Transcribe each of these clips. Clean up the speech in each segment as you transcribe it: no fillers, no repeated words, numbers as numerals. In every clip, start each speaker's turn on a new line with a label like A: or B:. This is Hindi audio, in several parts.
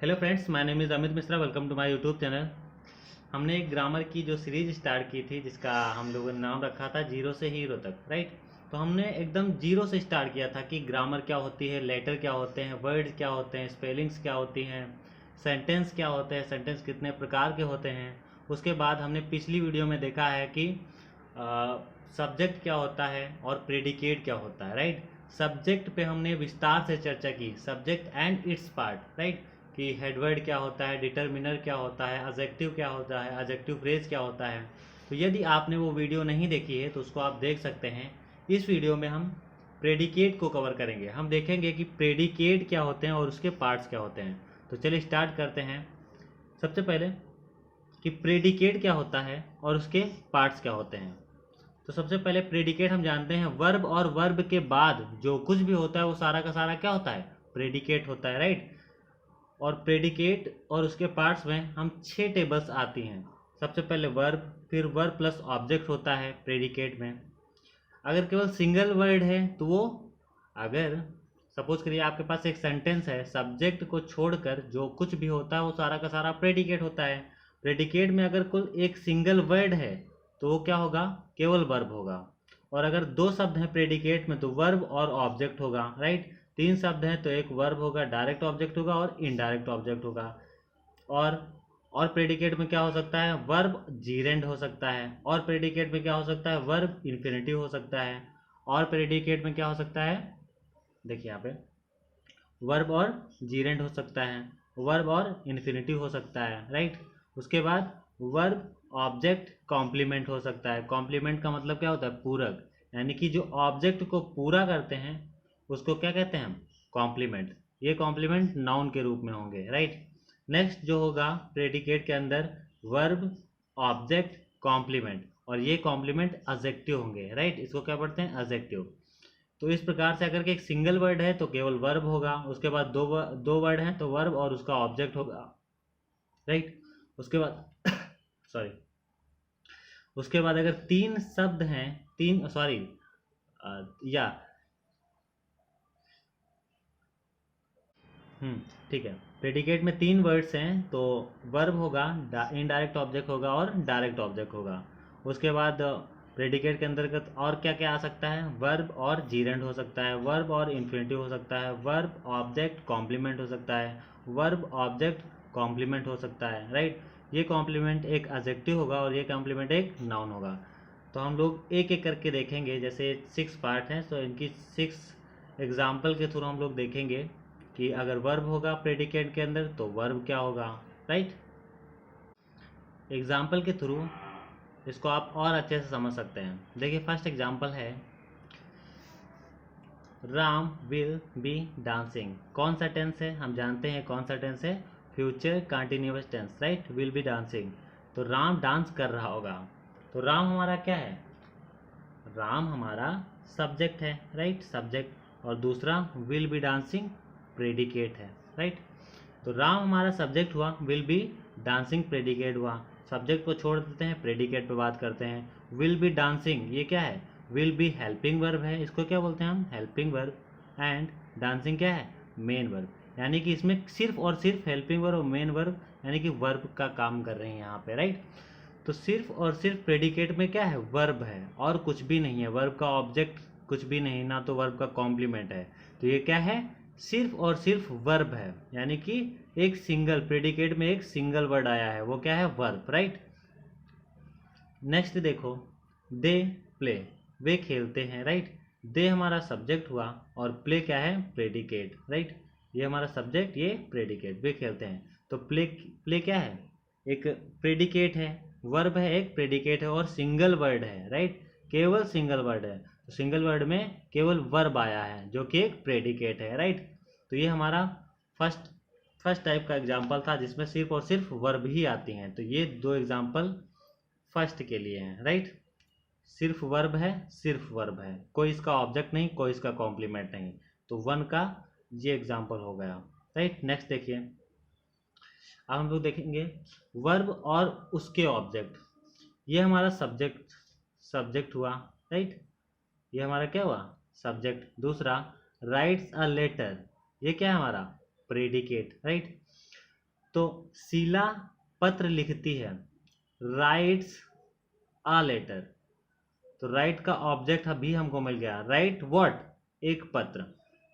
A: Hello friends, my name is Amit Mishra. Welcome to my YouTube channel. हमने एक ग्रामर की जो सीरीज स्टार्ट की थी जिसका हम लोगों ने नाम रखा था जीरो से हीरो तक, राइट। तो हमने एकदम जीरो से स्टार्ट किया था कि ग्रामर क्या होती है, लेटर क्या होते हैं, वर्ड्स क्या होते हैं, स्पेलिंग्स क्या होती हैं, सेंटेंस क्या होते हैं, सेंटेंस कितने प्रकार के होते हैं। उसके बाद हमने पिछली वीडियो में देखा है कि सब्जेक्ट क्या होता है और प्रेडिकेट क्या होता है, राइट। सब्जेक्ट पे हमने विस्तार से चर्चा की, subject and it's part, right, कि हेडवर्ड क्या होता है, डिटर्मिनर क्या होता है, एडजेक्टिव क्या होता है, एडजेक्टिव फ्रेज क्या होता है। तो यदि आपने वो वीडियो नहीं देखी है तो उसको आप देख सकते हैं। इस वीडियो में हम प्रेडिकेट को कवर करेंगे। हम देखेंगे कि प्रेडिकेट क्या होते हैं और उसके पार्ट्स क्या होते हैं। तो चलिए स्टार्ट करते हैं। सबसे पहले कि प्रेडिकेट क्या होता है और उसके पार्ट्स क्या होते हैं। तो सबसे पहले प्रेडिकेट हम जानते हैं, वर्ब और वर्ब के बाद जो कुछ भी होता है वो सारा का सारा क्या होता है, प्रेडिकेट होता है, राइट। और प्रेडिकेट और उसके पार्ट्स में हम 6 टेबल्स आती हैं। सबसे पहले वर्ब, फिर वर्ब प्लस ऑब्जेक्ट होता है प्रेडिकेट में। अगर केवल सिंगल वर्ड है तो वो, अगर सपोज करिए आपके पास एक सेंटेंस है, सब्जेक्ट को छोड़कर जो कुछ भी होता है वो सारा का सारा प्रेडिकेट होता है। प्रेडिकेट में अगर कुल एक सिंगल वर्ड है तो वो क्या होगा, केवल वर्ब होगा। और अगर 2 शब्द हैं प्रेडिकेट में तो वर्ब और ऑब्जेक्ट होगा, राइट। 3 शब्द हैं तो एक वर्ब होगा, डायरेक्ट ऑब्जेक्ट होगा और इनडायरेक्ट ऑब्जेक्ट होगा। और और प्रेडिकेट में क्या हो सकता है, वर्ब जीरेंड हो सकता है। और प्रेडिकेट में क्या हो सकता है, वर्ब इन्फिनिटिव हो सकता है। और प्रेडिकेट में क्या हो सकता है, देखिए यहाँ पे वर्ब और जीरेंड हो सकता है, वर्ब और इन्फिनिटिव हो सकता है, राइट। उसके बाद वर्ब ऑब्जेक्ट कॉम्प्लीमेंट हो सकता है। कॉम्प्लीमेंट का मतलब क्या होता है, पूरक, यानी कि जो ऑब्जेक्ट को पूरा करते हैं उसको क्या कहते हैं हम, कॉम्प्लीमेंट। ये कॉम्प्लीमेंट नाउन के रूप में होंगे, राइट। नेक्स्ट जो होगा प्रेडिकेट के अंदर, वर्ब ऑब्जेक्ट कॉम्प्लीमेंट, और ये कॉम्प्लीमेंट एडजेक्टिव होंगे, राइट। इसको क्या पढ़ते हैं, एडजेक्टिव। तो इस प्रकार से अगर कि एक सिंगल वर्ड है तो केवल वर्ब होगा, उसके बाद दो वर्ड हैं तो वर्ब और उसका ऑब्जेक्ट होगा, राइट। उसके बाद सॉरी, उसके बाद अगर 3 शब्द हैं, तीन सॉरी या ठीक है, प्रेडिकेट में 3 वर्ड्स हैं तो वर्ब होगा, इनडायरेक्ट ऑब्जेक्ट होगा और डायरेक्ट ऑब्जेक्ट होगा। उसके बाद प्रेडिकेट के अंतर्गत और क्या क्या आ सकता है, वर्ब और जीरेंड हो सकता है, वर्ब और इन्फिनिटिव हो सकता है, वर्ब ऑब्जेक्ट कॉम्प्लीमेंट हो सकता है, वर्ब ऑब्जेक्ट कॉम्प्लीमेंट हो सकता है, राइट। ये कॉम्प्लीमेंट एक एडजेक्टिव होगा और ये कॉम्प्लीमेंट एक नाउन होगा। तो हम लोग एक एक करके देखेंगे, जैसे 6 पार्ट हैं तो इनकी 6 एग्जाम्पल के थ्रू हम लोग देखेंगे कि अगर वर्ब होगा प्रेडिकेट के अंदर तो वर्ब क्या होगा, राइट। एग्जाम्पल के थ्रू इसको आप और अच्छे से समझ सकते हैं। देखिए फर्स्ट एग्जाम्पल है, राम विल बी डांसिंग। कौन सा टेंस है, हम जानते हैं कौन सा टेंस है, future continuous tense, right. Will be dancing, तो राम डांस कर रहा होगा। तो राम हमारा क्या है, राम हमारा सब्जेक्ट है, राइट, सब्जेक्ट। और दूसरा विल बी डांसिंग प्रेडिकेट है, राइट। तो राम हमारा सब्जेक्ट हुआ, विल बी डांसिंग प्रेडिकेट हुआ। सब्जेक्ट को छोड़ देते हैं, प्रेडिकेट पे बात करते हैं। विल बी डांसिंग ये क्या है, विल बी हेल्पिंग वर्ब है, इसको क्या बोलते हैं हम, हेल्पिंग वर्ब। एंड डांसिंग क्या है, मेन वर्ब। यानी कि इसमें सिर्फ और सिर्फ हेल्पिंग वर्ब और मेन वर्ब यानी कि वर्ब का काम कर रहे हैं यहाँ पे, राइट। तो सिर्फ और सिर्फ प्रेडिकेट में क्या है, वर्ब है और कुछ भी नहीं है, वर्ब का ऑब्जेक्ट कुछ भी नहीं, ना तो वर्ब का कॉम्प्लीमेंट है। तो ये क्या है, सिर्फ और सिर्फ वर्ब है, यानी कि एक सिंगल प्रेडिकेट में एक सिंगल वर्ड आया है, वो क्या है, वर्ब, राइट। नेक्स्ट देखो, दे प्ले, वे खेलते हैं, राइट। दे हमारा सब्जेक्ट हुआ और प्ले क्या है, प्रेडिकेट, राइट। ये हमारा सब्जेक्ट, ये प्रेडिकेट, वे खेलते हैं। तो प्ले, प्ले क्या है, एक प्रेडिकेट है, वर्ब है, एक प्रेडिकेट है और सिंगल वर्ड है, राइट, केवल सिंगल वर्ड है। तो सिंगल वर्ड में केवल वर्ब आया है जो कि एक प्रेडिकेट है, राइट। तो ये हमारा फर्स्ट फर्स्ट टाइप का एग्जाम्पल था जिसमें सिर्फ और सिर्फ वर्ब ही आती हैं। तो ये 2 एग्जाम्पल फर्स्ट के लिए हैं, राइट। सिर्फ वर्ब है, सिर्फ वर्ब है, कोई इसका ऑब्जेक्ट नहीं, कोई इसका कॉम्प्लीमेंट नहीं। तो 1 का ये एग्जाम्पल हो गया, राइट। नेक्स्ट देखिए, अब हम लोग देखेंगे वर्ब और उसके ऑब्जेक्ट। ये हमारा सब्जेक्ट सब्जेक्ट हुआ, राइट। ये हमारा क्या हुआ, सब्जेक्ट। दूसरा राइट्स अ लेटर, ये क्या है हमारा, प्रेडिकेट, राइट। तो शीला पत्र लिखती है, राइट्स अ लेटर। तो राइट का ऑब्जेक्ट अभी हमको मिल गया, राइट व्हाट, एक पत्र।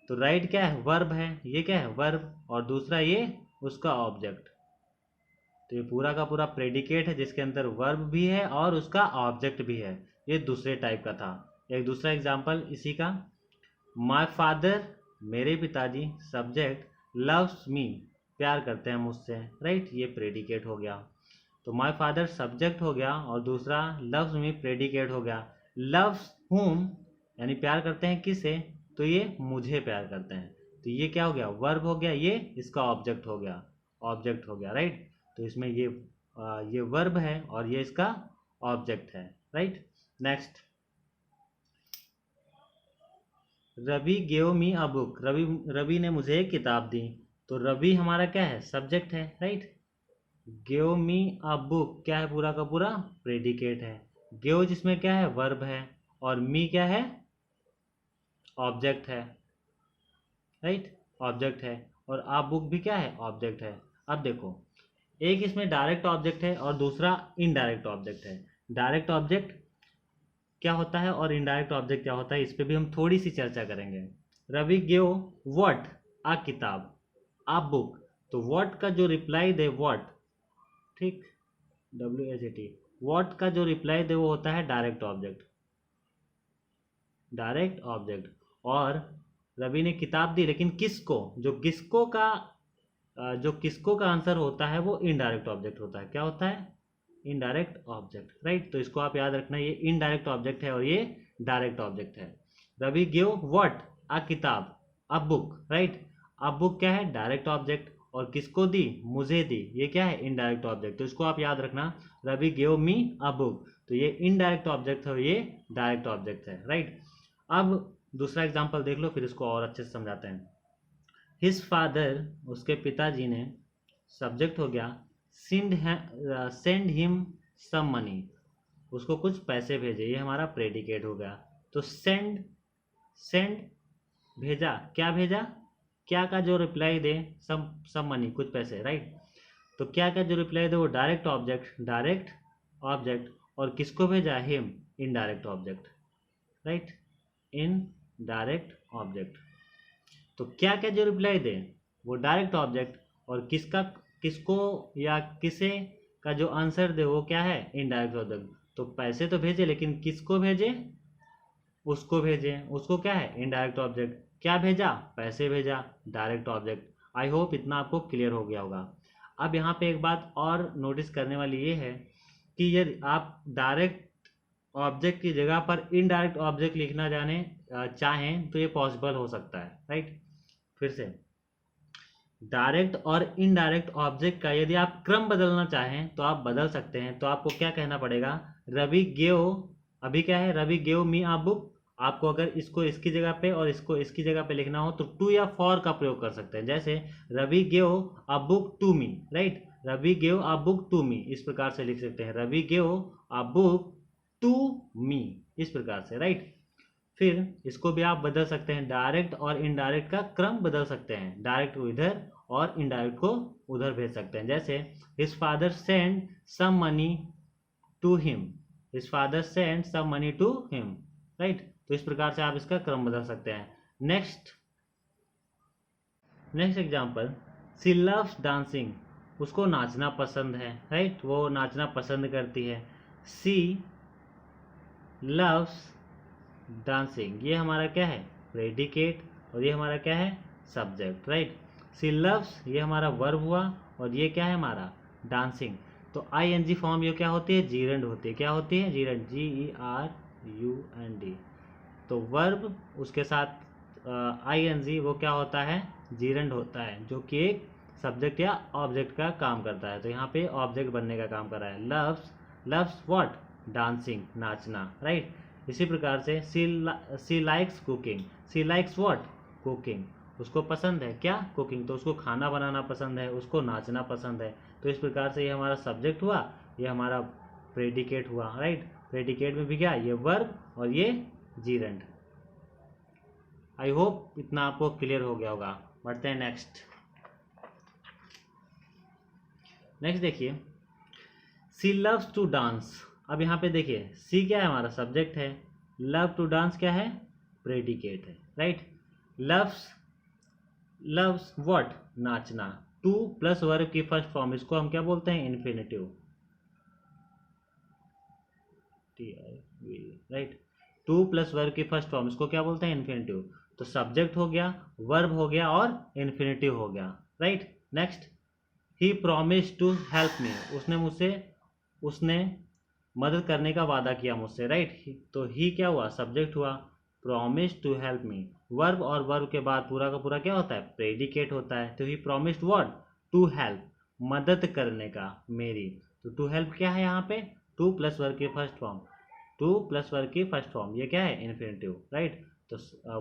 A: तो राइट क्या है, वर्ब है, ये क्या है वर्ब, और दूसरा ये उसका ऑब्जेक्ट। तो ये पूरा का पूरा प्रेडिकेट है जिसके अंदर वर्ब भी है और उसका ऑब्जेक्ट भी है। ये दूसरे टाइप का था। एक दूसरा एग्जाम्पल इसी का, माय फादर, मेरे पिताजी, सब्जेक्ट, लव्स मी, प्यार करते हैं मुझसे, राइट, ये प्रेडिकेट हो गया। तो माय फादर सब्जेक्ट हो गया और दूसरा लव्स मी प्रेडिकेट हो गया। लव्स हुम यानी प्यार करते हैं किसे, तो ये मुझे प्यार करते हैं, तो ये क्या हो गया, वर्ब हो गया, ये इसका ऑब्जेक्ट हो गया, ऑब्जेक्ट हो गया, राइट। तो इसमें ये वर्ब है और ये इसका ऑब्जेक्ट है, right. Next, Ravi gave me a book, Ravi ने मुझे एक किताब दी। तो रवि हमारा क्या है, सब्जेक्ट है, right. Gave me a book क्या है, पूरा का पूरा प्रेडिकेट है। गेव जिसमें क्या है, वर्ब है, और मी क्या है, ऑब्जेक्ट है, राइट, ऑब्जेक्ट है। और आ बुक भी क्या है, ऑब्जेक्ट है। अब देखो, एक इसमें डायरेक्ट ऑब्जेक्ट है और दूसरा इनडायरेक्ट ऑब्जेक्ट है। डायरेक्ट ऑब्जेक्ट क्या होता है और इनडायरेक्ट ऑब्जेक्ट क्या होता है, इस पे भी हम थोड़ी सी चर्चा करेंगे। रवि गेव व्हाट अ किताब, अ बुक। तो व्हाट का जो रिप्लाई दे, व्हाट, ठीक, WHAT, व्हाट का जो रिप्लाई दे वो होता है डायरेक्ट ऑब्जेक्ट, डायरेक्ट ऑब्जेक्ट। और रवि ने किताब दी, लेकिन किसको, जो किसको का आंसर होता है वो इनडायरेक्ट ऑब्जेक्ट होता है। क्या होता है, इनडायरेक्ट ऑब्जेक्ट, राइट। तो इसको आप याद रखना, ये इनडायरेक्ट ऑब्जेक्ट है और ये डायरेक्ट ऑब्जेक्ट है। रवि गिव व्हाट अ किताब, a book, right. A book क्या है, डायरेक्ट ऑब्जेक्ट, और किसको दी, मुझे दी, ये क्या है, इनडायरेक्ट ऑब्जेक्ट। तो इसको आप याद रखना, Ravi give me a book, तो ये इनडायरेक्ट ऑब्जेक्ट है और ये डायरेक्ट ऑब्जेक्ट है, राइट। अब दूसरा एग्जाम्पल देख लो, फिर इसको और अच्छे से समझाते हैं। हिज फादर, उसके पिताजी ने, सब्जेक्ट हो गया, सेंड हिम सम मनी, उसको कुछ पैसे भेजे, ये हमारा प्रेडिकेट हो गया। तो सेंड, सेंड भेजा, क्या भेजा, क्या का जो रिप्लाई दे, सम मनी, कुछ पैसे, राइट। तो क्या का जो रिप्लाई दे वो डायरेक्ट ऑब्जेक्ट, डायरेक्ट ऑब्जेक्ट, और किसको भेजा, him, indirect object, right, in direct object. तो क्या क्या जो रिप्लाई दे वो डायरेक्ट ऑब्जेक्ट, और किसका, किसको या किसे का जो आंसर दे वो क्या है, इनडायरेक्ट ऑब्जेक्ट। तो पैसे तो भेजे, लेकिन किसको भेजे, उसको भेजे, उसको क्या है, इनडायरेक्ट ऑब्जेक्ट। क्या भेजा, पैसे भेजा, डायरेक्ट ऑब्जेक्ट। आई होप इतना आपको क्लियर हो गया होगा। अब यहाँ पे एक बात और नोटिस करने वाली ये है कि यदि आप डायरेक्ट ऑब्जेक्ट की जगह पर इनडायरेक्ट ऑब्जेक्ट लिखना चाहें तो ये पॉसिबल हो सकता है, राइट। फिर से, डायरेक्ट और इनडायरेक्ट ऑब्जेक्ट का यदि आप क्रम बदलना चाहें तो आप बदल सकते हैं। तो आपको क्या कहना पड़ेगा, रवि गेव, अभी क्या है, रवि गेव मी आ बुक। आपको अगर इसको इसकी जगह पे और इसको इसकी जगह पे लिखना हो तो टू या फॉर का प्रयोग कर सकते हैं। जैसे Ravi gave a book to me, right, Ravi gave a book to me, इस प्रकार से लिख सकते हैं, Ravi gave a book to me, इस प्रकार से, राइट। फिर इसको भी आप बदल सकते हैं, डायरेक्ट और इनडायरेक्ट का क्रम बदल सकते हैं, डायरेक्ट को इधर और इनडायरेक्ट को उधर भेज सकते हैं। जैसे his father send some money to him, his father send some money to him, right. तो इस प्रकार से आप इसका क्रम बदल सकते हैं। Next example, she loves dancing, उसको नाचना पसंद है, राइट, वो नाचना पसंद करती है। शी लव्स डांसिंग, ये हमारा क्या है, प्रेडिकेट, और ये हमारा क्या है, सब्जेक्ट, राइट। शी लव्स ये हमारा वर्ब हुआ, और ये क्या है हमारा, डांसिंग। तो ING फॉर्म ये क्या होती है, जीरेंड होती है। क्या होती है, जीरेंड, GERUND। तो वर्ब उसके साथ ING वो क्या होता है, जीरेंड होता है, जो कि एक सब्जेक्ट या ऑब्जेक्ट का काम करता है। तो यहाँ पे ऑब्जेक्ट बनने का काम कर रहा है। लव्स व्हाट, डांसिंग, नाचना, राइट। इसी प्रकार से she likes cooking, she likes what, cooking, उसको पसंद है क्या, कुकिंग, तो उसको खाना बनाना पसंद है, उसको नाचना पसंद है। तो इस प्रकार से ये हमारा सब्जेक्ट हुआ, ये हमारा प्रेडिकेट हुआ, राइट। प्रेडिकेट में भी क्या, ये वर्ब और ये जीरेंड। आई होप इतना आपको क्लियर हो गया होगा। बढ़ते हैं नेक्स्ट। नेक्स्ट देखिए, सी लव्स टू डांस। अब यहाँ पे देखिए सी क्या है, हमारा सब्जेक्ट है, लव टू डांस क्या है, प्रेडिकेट है, राइट। लव्स, लव्स व्हाट, नाचना। टू प्लस वर्ब की फर्स्ट फॉर्म, इसको हम क्या बोलते हैं, infinitive, right. Two plus verb की फर्स्ट फॉर्म, इसको क्या बोलते हैं, इन्फिनेटिव। तो सब्जेक्ट हो गया, वर्ब हो गया और इन्फिनेटिव हो गया, right. Next, he promise to help me, उसने मुझसे, उसने मदद करने का वादा किया मुझसे, राइट। तो ही क्या हुआ, सब्जेक्ट हुआ, promise to help me. Verb और वर्ब के बाद पूरा का पूरा क्या होता है, प्रेडिकेट होता है। तो he promised what, to help, मदद करने का, मेरी। तो टू हेल्प क्या है यहाँ पे, टू प्लस वर्ब की first form, two plus verb की फर्स्ट फॉर्म, ये क्या है, इन्फिनेटिव, राइट। तो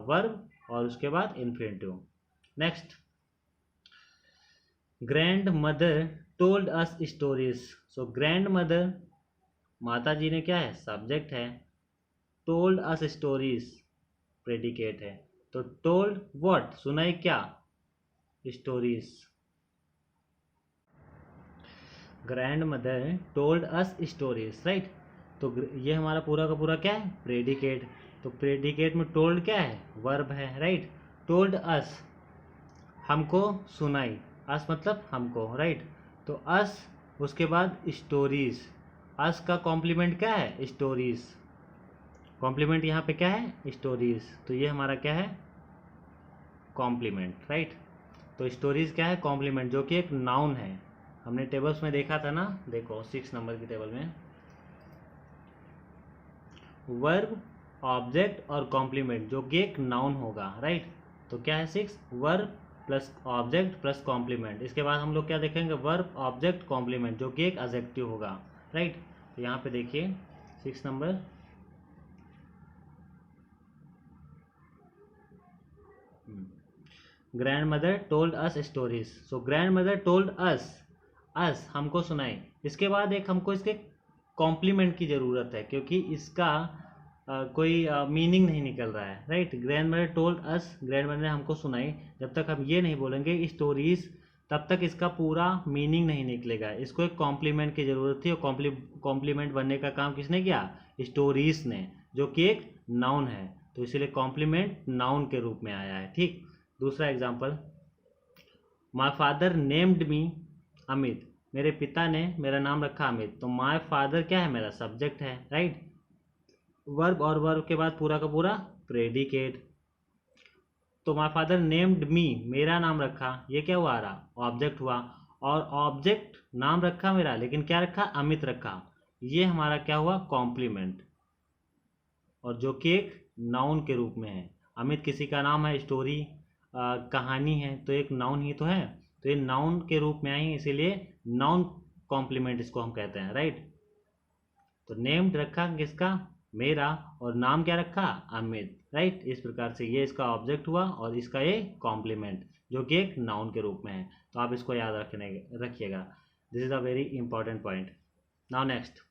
A: वर्ब और उसके बाद infinitive. Next, grand mother told us stories. सो ग्रैंड मदर, माता जी ने क्या है, सब्जेक्ट है, टोल्ड अस स्टोरीज प्रेडिकेट है। तो टोल्ड व्हाट, सुनाई क्या, stories. Grand mother told us stories, right. तो ये हमारा पूरा का पूरा क्या है, प्रेडिकेट। तो प्रेडिकेट में टोल्ड क्या है, वर्ब है, राइट। टोल्ड अस, हमको सुनाई, अस मतलब हमको, राइट। तो अस, उसके बाद स्टोरीज, अस का कॉम्प्लीमेंट क्या है, स्टोरीज। कॉम्प्लीमेंट यहाँ पे क्या है, स्टोरीज। तो ये हमारा क्या है, कॉम्प्लीमेंट, राइट। तो स्टोरीज क्या है, कॉम्प्लीमेंट, जो कि एक नाउन है। हमने टेबल्स में देखा था ना, देखो 6 नंबर की टेबल में, वर्ब, ऑब्जेक्ट और कॉम्प्लीमेंट, जो कि एक नाउन होगा, राइट। तो क्या है 6, verb plus object plus complement. इसके बाद हम लोग क्या देखेंगे, वर्ब ऑब्जेक्ट कॉम्प्लीमेंट, जो कि एक एडजेक्टिव होगा, राइट। तो यहाँ पे देखिए 6 number, grand mother told us stories. सो ग्रैंड मदर टोल्ड अस हमको सुनाई। इसके बाद एक हमको इसके कॉम्प्लीमेंट की ज़रूरत है, क्योंकि इसका कोई मीनिंग नहीं निकल रहा है, right. Grand mother told us, grand mother ने हमको सुनाई, जब तक हम ये नहीं बोलेंगे स्टोरीज, तब तक इसका पूरा मीनिंग नहीं निकलेगा। इसको एक कॉम्प्लीमेंट की ज़रूरत थी, और कॉम्प्लीमेंट बनने का काम किसने किया, स्टोरीज ने, जो कि एक नाउन है। तो इसीलिए कॉम्प्लीमेंट नाउन के रूप में आया है, ठीक। दूसरा एग्जाम्पल, माई फादर नेम्ड मी अमित, मेरे पिता ने मेरा नाम रखा अमित। तो माई फादर क्या है, मेरा सब्जेक्ट है, राइट। वर्ब और वर्ब के बाद पूरा का पूरा प्रेडिकेट। तो माई फादर नेम्ड मी, मेरा नाम रखा, ये क्या हुआ रहा, ऑब्जेक्ट हुआ। और ऑब्जेक्ट नाम रखा मेरा, लेकिन क्या रखा, अमित रखा, ये हमारा क्या हुआ, कॉम्प्लीमेंट, और जो कि एक नाउन के रूप में है। अमित किसी का नाम है, स्टोरी कहानी है, तो एक नाउन ही तो है। तो ये नाउन के रूप में आई, इसीलिए नाउन कॉम्प्लीमेंट इसको हम कहते हैं, राइट। तो नेम्ड रखा किसका, मेरा, और नाम क्या रखा, अमित, राइट। इस प्रकार से ये इसका ऑब्जेक्ट हुआ और इसका ये कॉम्प्लीमेंट, जो कि एक नाउन के रूप में है। तो आप इसको याद रखिएगा, this is a very important point. Now next,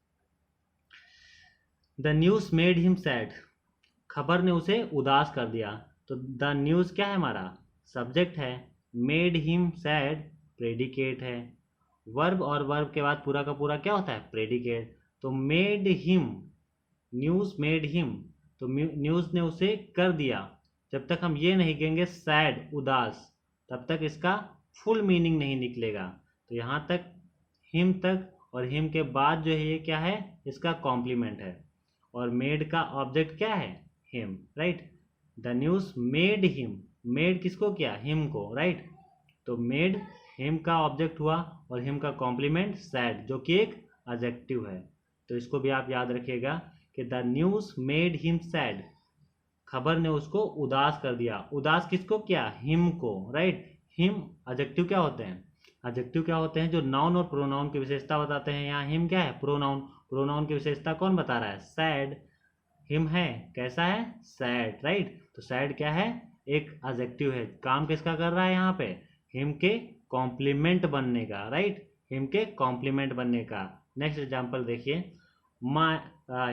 A: the news made him sad, खबर ने उसे उदास कर दिया। तो द न्यूज़ क्या है, हमारा सब्जेक्ट है, मेड हिम सैड प्रेडिकेट है। वर्ब और वर्ब के बाद पूरा का पूरा क्या होता है, प्रेडिकेट। तो made him, news made him, तो न्यूज़ ने उसे कर दिया। जब तक हम ये नहीं कहेंगे सैड, उदास, तब तक इसका फुल मीनिंग नहीं निकलेगा। तो यहाँ तक हिम तक, और हिम के बाद जो है ये क्या है, इसका कॉम्प्लीमेंट है। और मेड का ऑब्जेक्ट क्या है, him, right. The news made him, made किसको किया, हिम को, राइट। तो मेड हिम का ऑब्जेक्ट हुआ, और हिम का कॉम्प्लीमेंट सैड, जो कि एक एडजेक्टिव है। तो इसको भी आप याद रखिएगा कि the news made him sad, खबर ने उसको उदास कर दिया। उदास किसको किया, हिम को, राइट। हिम एडजेक्टिव क्या होते हैं, एडजेक्टिव क्या होते हैं, जो नाउन और प्रोनाउन की विशेषता बताते हैं। यहाँ हिम क्या है, प्रोनाउन, प्रोनाउन की विशेषता कौन बता रहा है, सैड। हिम है, कैसा है, सैड, राइट। तो सैड क्या है, एक एडजेक्टिव है, काम किसका कर रहा है यहाँ पे, हिम के कॉम्प्लीमेंट बनने का, राइट, हिम के कॉम्प्लीमेंट बनने का। नेक्स्ट एग्जाम्पल देखिए,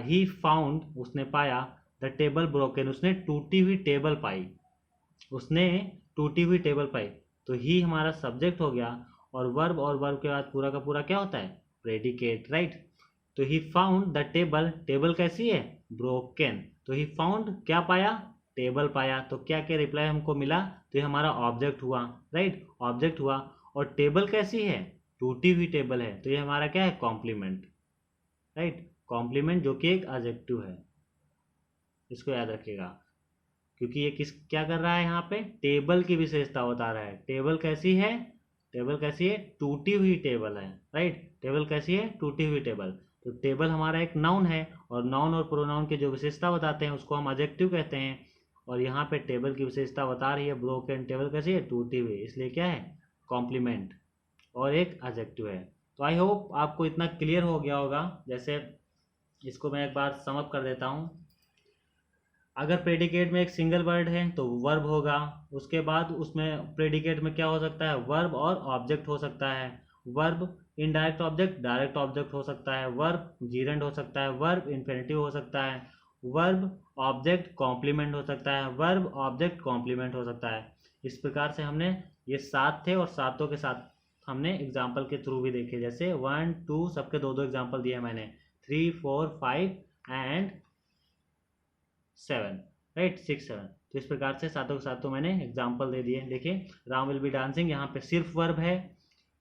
A: ही फाउंड, उसने पाया, द टेबल ब्रोकन, उसने टूटी हुई टेबल पाई, उसने टूटी हुई टेबल पाई। तो ही हमारा सब्जेक्ट हो गया, और वर्ब के बाद पूरा का पूरा क्या होता है, प्रेडिकेट, राइट। तो he found the table, table कैसी है, ब्रोकन। तो ही फाउंड क्या पाया, टेबल पाया। तो क्या क्या रिप्लाई हमको मिला, तो ये हमारा ऑब्जेक्ट हुआ, राइट, ऑब्जेक्ट हुआ। और टेबल कैसी है, टूटी हुई टेबल है, तो ये हमारा क्या है, कॉम्प्लीमेंट, राइट, कॉम्प्लीमेंट जो कि एक एडजेक्टिव है, इसको याद रखिएगा, क्योंकि ये क्या कर रहा है, यहाँ पे टेबल की विशेषता बता रहा है। टेबल कैसी है, टेबल कैसी है, टूटी हुई टेबल है, राइट, टेबल कैसी है, टूटी हुई टेबल। तो टेबल हमारा एक नाउन है, और नाउन और प्रोनाउन की जो विशेषता बताते हैं उसको हम एडजेक्टिव कहते हैं। और यहाँ पे टेबल की विशेषता बता रही है ब्रोकन, टेबल कैसी है, टूटी हुई, इसलिए क्या है, कॉम्प्लीमेंट और एक एडजेक्टिव है। तो आई होप आपको इतना क्लियर हो गया होगा। जैसे इसको मैं एक बार समअप कर देता हूँ। अगर प्रेडिकेट में एक सिंगल वर्ड है तो वर्ब होगा, उसके बाद उसमें प्रेडिकेट में क्या हो सकता है, वर्ब और ऑब्जेक्ट हो सकता है। Verb indirect object, direct object हो सकता है। वर्ब जीरेंड हो सकता है, वर्ब इन्फिनिटिव हो सकता है, वर्ब ऑब्जेक्ट कॉम्प्लीमेंट हो सकता है, वर्ब ऑब्जेक्ट कॉम्प्लीमेंट हो सकता है। इस प्रकार से हमने ये 7 थे, और 7 के साथ हमने एग्जाम्पल के थ्रू भी देखे। जैसे 1 2 सबके 2 एग्जाम्पल दिए मैंने, 3 4 5 एंड 7, राइट, 6 7। तो इस प्रकार से 7 के साथ तो मैंने एग्जाम्पल दे दिए। देखिए, राम विल बी डांसिंग, यहाँ पे सिर्फ वर्ब है।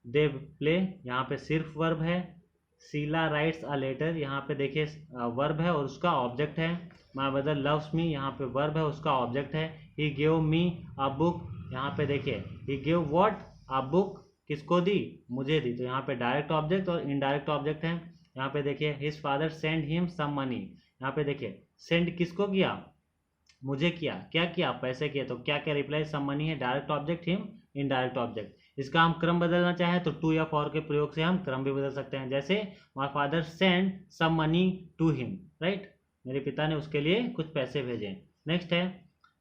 A: दे प्ले, यहाँ पे सिर्फ वर्ब है। शीला राइट्स अ लेटर, यहाँ पे देखिए वर्ब है और उसका ऑब्जेक्ट है। माय ब्रदर लव्स मी, यहाँ पे वर्ब है, उसका ऑब्जेक्ट है। ही गिव मी अ बुक, यहाँ पे देखिए he give what a book, किसको दी, मुझे दी। तो यहाँ पे डायरेक्ट ऑब्जेक्ट और इनडायरेक्ट ऑब्जेक्ट है। यहाँ पे देखिए his father send him some money, यहाँ पे देखिए सेंड किसको किया, मुझे किया, क्या किया, पैसे किए। तो क्या क्या रिप्लाई, सम मनी है, direct object, him indirect object. इसका हम क्रम बदलना चाहें तो टू या फॉर के प्रयोग से हम क्रम भी बदल सकते हैं। जैसे my father send some money to him, right, मेरे पिता ने उसके लिए कुछ पैसे भेजे। नेक्स्ट है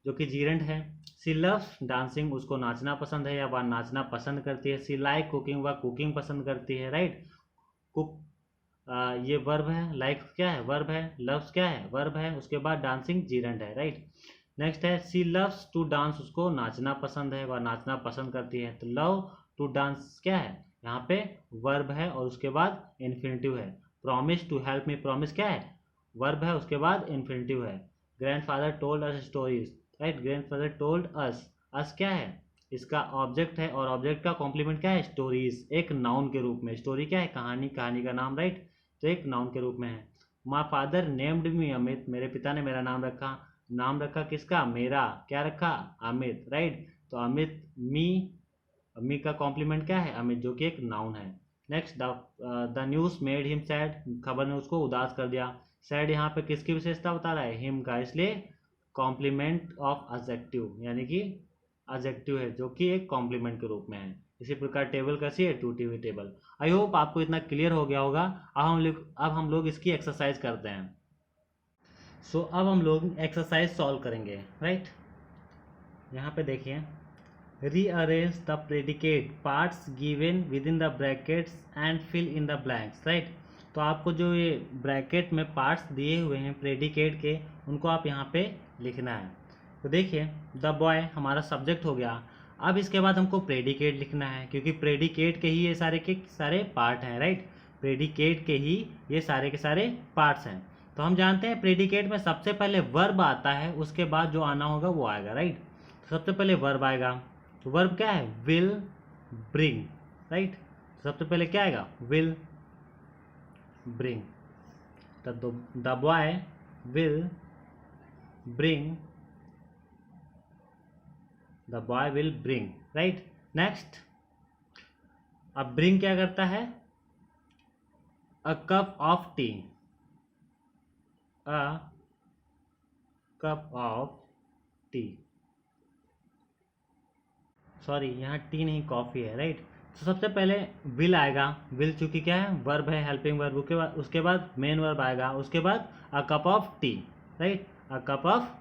A: जो कि जीरेंड है, सी लव्स डांसिंग, उसको नाचना पसंद है या वह नाचना पसंद करती है। सी लाइक कुकिंग, वह कुकिंग पसंद करती है, राइट। कुक ये वर्ब है, लाइक क्या है, वर्ब है, लव्स क्या है, वर्ब है, उसके बाद डांसिंग जीरेंड है, राइट। नेक्स्ट है सी लव्स टू डांस, उसको नाचना पसंद है, वह नाचना पसंद करती है। तो लव टू डांस क्या है, यहाँ पे वर्ब है और उसके बाद इन्फिनिटिव है। Promise to help me, promise क्या है, वर्ब है, उसके बाद इन्फिनिटिव है। Grandfather told us stories, right, grandfather told us क्या है, इसका ऑब्जेक्ट है, और ऑब्जेक्ट का कॉम्प्लीमेंट क्या है, स्टोरीज, एक नाउन के रूप में। स्टोरी क्या है, कहानी, कहानी का नाम, राइट, तो एक नाउन के रूप में है। माय फादर नेम्ड मी अमित, मेरे पिता ने मेरा नाम रखा, नाम रखा किसका, मेरा, क्या रखा, अमित, राइट। तो अमित मी का कॉम्प्लीमेंट क्या है, अमित, जो कि एक नाउन है। Next the news made him sad, खबर ने उसको उदास कर दिया। सैड यहाँ पे किसकी विशेषता बता रहा है, हिम का, इसलिए कॉम्प्लीमेंट ऑफ एडजेक्टिव, यानी कि एडजेक्टिव है जो कि एक कॉम्प्लीमेंट के रूप में है। इसी प्रकार टेबल कैसी है, टूटी हुई टेबल। आई होप आपको इतना क्लियर हो गया होगा। अब हम लोग इसकी एक्सरसाइज करते हैं। सो अब हम लोग एक्सरसाइज सॉल्व करेंगे, राइट। यहाँ पे देखिए, rearrange the predicate parts given within the brackets and fill in the blanks, right. तो आपको जो ये ब्रैकेट में पार्ट्स दिए हुए हैं प्रेडिकेट के, उनको आप यहाँ पे लिखना है। तो देखिए द बॉय हमारा सब्जेक्ट हो गया। अब इसके बाद हमको प्रेडिकेट लिखना है, क्योंकि प्रेडिकेट के ही ये सारे के सारे पार्ट हैं, राइट, प्रेडिकेट के ही ये सारे के सारे पार्ट्स हैं। तो हम जानते हैं प्रेडिकेट में सबसे पहले वर्ब आता है, उसके बाद जो आना होगा वो आएगा, राइट। तो सबसे पहले वर्ब आएगा, तो वर्ब क्या है, विल ब्रिंग, राइट। सबसे पहले क्या आएगा, विल ब्रिंग। तो the boy will bring, the boy will bring, right. Next, अब ब्रिंग क्या करता है, a cup of T, a cup of T, sorry यहाँ टी नहीं कॉफ़ी है, राइट। तो सबसे पहले विल आएगा, विल चूंकि क्या है, वर्ब है, हेल्पिंग वर्ब, उसके बाद मेन वर्ब आएगा, उसके बाद a cup of T, right, a cup of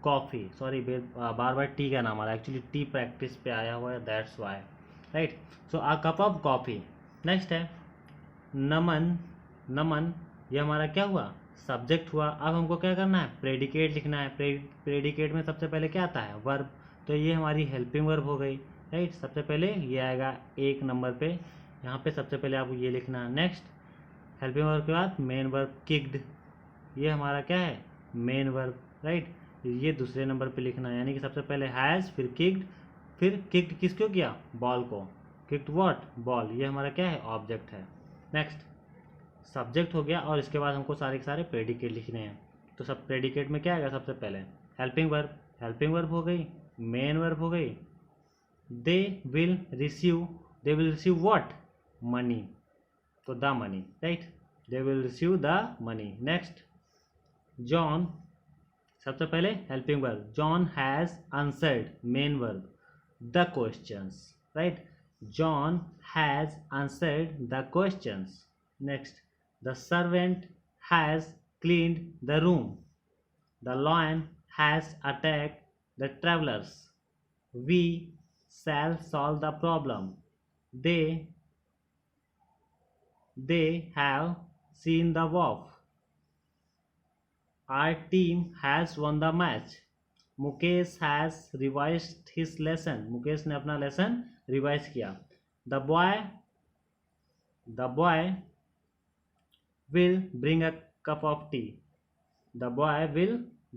A: coffee, sorry bar bar T का नाम आ रहा है, एक्चुअली टी प्रैक्टिस पे आया हुआ है, that's why, right. So a cup of coffee. Next है नमन, नमन ये हमारा क्या हुआ, सब्जेक्ट हुआ। अब हमको क्या करना है, प्रेडिकेट लिखना है। प्रेडिकेट में सबसे पहले क्या आता है, वर्ब, तो ये हमारी हेल्पिंग वर्ब हो गई। राइट। सबसे पहले ये आएगा 1 नंबर पे, यहाँ पे सबसे पहले आपको ये लिखना है। नेक्स्ट हेल्पिंग वर्ब के बाद मेन वर्ब किक्ड, ये हमारा क्या है मेन वर्ब, राइट। ये दूसरे नंबर पे लिखना है, यानी कि सबसे पहले हैज़, फिर किक्ड, फिर किक्ड किसको किया बॉल को, किक्ड व्हाट बॉल, ये हमारा क्या है ऑब्जेक्ट है। नेक्स्ट सब्जेक्ट हो गया और इसके बाद हमको सारे के सारे प्रेडिकेट लिखने हैं। तो सब प्रेडिकेट में क्या आएगा सबसे पहले हेल्पिंग वर्ब हो गई, मेन वर्ब हो गई, they will receive what money, तो the money, right, they will receive the money. Next John, सबसे पहले helping verb, John has answered, main verb, the questions, right, John has answered the questions. Next the servant has cleaned the room, the lion has attacked the travelers, we shall solve the problem, they have seen the wolf, our team has won the match, Mukesh has revised his lesson, Mukesh ने अपना लेसन रिवाइज किया, the boy will bring a cup of tea, the boy will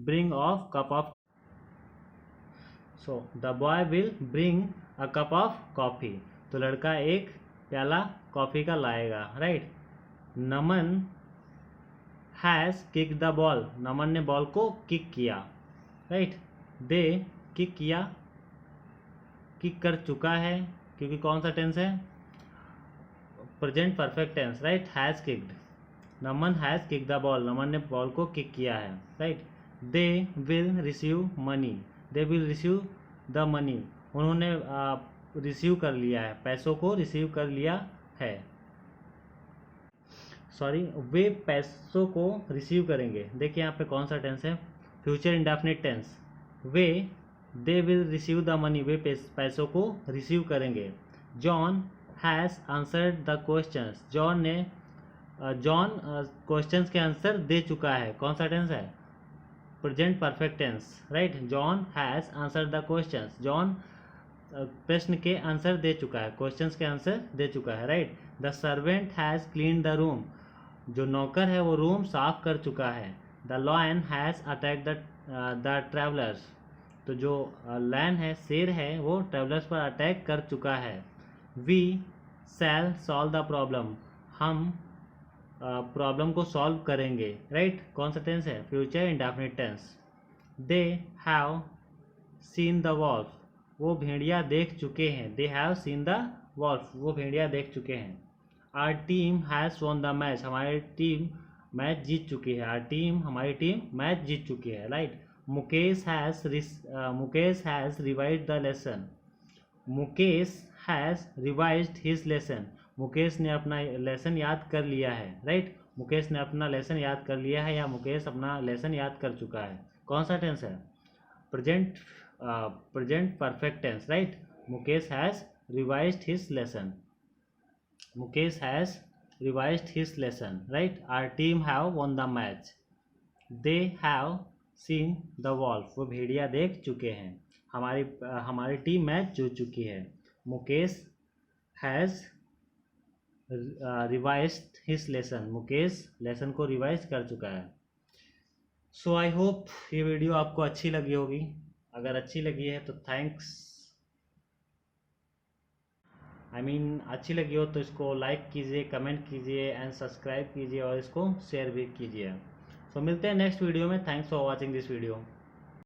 A: bring a cup of, so the boy will bring a cup of coffee, तो लड़का एक प्याला कॉफ़ी का लाएगा, right. Naman has kick the ball, Naman ने बॉल को किक किया, राइट। दे किक किया, किक कर चुका है, क्योंकि कौन सा टेंस है present perfect tense, right, has kicked, Naman has kick the ball, Naman ने बॉल को किक किया है, right. They will receive money, they will receive the money, उन्होंने रिसीव कर लिया है, पैसों को रिसीव कर लिया है, सॉरी वे पैसों को रिसीव करेंगे। देखिए यहाँ पे कौन सा टेंस है फ्यूचर इंडेफिनिट टेंस, वे they will receive the money, वे पैसों को रिसीव करेंगे। John has answered the questions, John questions के आंसर दे चुका है, कौन सा टेंस है present perfect tense, right. John has answered the questions, John प्रश्न के आंसर दे चुका है, क्वेश्चंस के आंसर दे चुका है, right. The servant has clean the room, जो नौकर है वो रूम साफ कर चुका है। The lion has attack the travellers, तो जो लायन है शेर है वो ट्रैवलर्स पर अटैक कर चुका है। We shall solve the problem, हम प्रॉब्लम को सॉल्व करेंगे, राइट। कौन सा टेंस है future indefinite tense. They have seen the wolf, वो भेड़िया देख चुके हैं, they have seen the wolf, वो भेड़िया देख चुके हैं। Our team has won the match, हमारी टीम मैच जीत चुकी है, हमारी टीम मैच जीत चुकी है, right. Mukesh has revised the lesson, Mukesh has revised his lesson, Mukesh ने अपना लेसन याद कर लिया है, राइट। मुकेश ने अपना लेसन याद कर लिया है या मुकेश अपना लेसन याद कर चुका है। कौन सा टेंस है present perfect tense, right. Mukesh has revised his lesson, Mukesh has revised his lesson, right. Our team have won the match, they have seen the wolf, वो भेड़िया देख चुके हैं, हमारी टीम मैच जीत चुकी है। Mukesh has revised his lesson, Mukesh lesson को रिवाइज कर चुका है। सो आई होप ये वीडियो आपको अच्छी लगी होगी, अगर अच्छी लगी है तो थैंक्स, अच्छी लगी हो तो इसको लाइक कीजिए, कमेंट कीजिए एंड सब्सक्राइब कीजिए और इसको शेयर भी कीजिए। सो मिलते हैं नेक्स्ट वीडियो में। Thanks for watching this video.